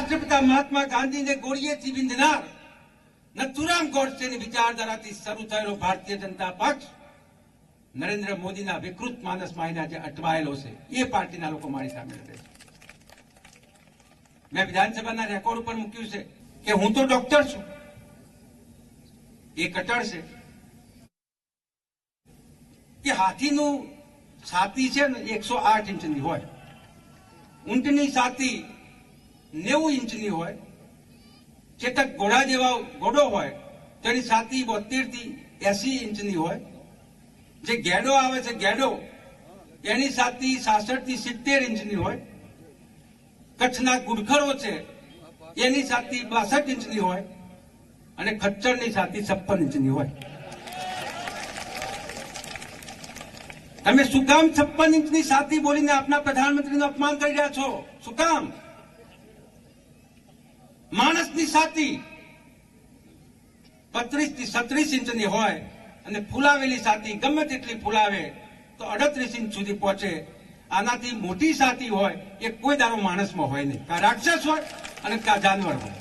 રાષ્ટ્રપિતા મહાત્મા ગાંધીને ગોળીએથી વિંધનાર નથુરામ ગોડસેની વિચારધારાથી શરૂ થયેલો ભારતીય જનતા પક્ષ નરેન્દ્ર મોદીના વિકૃત માનસમાં આજે અટવાયેલો છે. એ પાર્ટીના લોકો મારી સામે લડે છે. મેં વિધાનસભાના રેકોર્ડ ઉપર મૂક્યું છે કે હું તો ડોક્ટર છું. એ કટળ છે કે હાથીનું છાતી છે ને 108 ઇંચની હોય, ઊંટની છાતી 90 ઇંચની હોય, ચેતક ઘોડા જેવા ઘોડો હોય તો એની છાતી 72 થી 80 ઇંચની હોય. જે ગેડો આવે છે ગેડો એની છાતી 66 થી 70 ઇંચની હોય. કચ્છના ગુડખરો છે એની છાતી 62 ઇંચની હોય અને ખચ્ચરની છાતી 56 ઇંચની હોય. તમે શું કામ 56 ઇંચની છાતી બોલીને આપના પ્રધાનમંત્રીનું અપમાન કરી રહ્યા છો? શું કામ? માણસની છાતી 32 થી 36 ઇંચની હોય અને ફૂલાવેલી છાતી ગમે તેટલી ફૂલાવે તો 38 ઇંચ સુધી પહોંચે. આનાથી મોટી છાતી હોય એ કોઈ દારો માણસમાં હોય નહીં, કાં રાક્ષસ હોય અને કાં જાનવર હોય.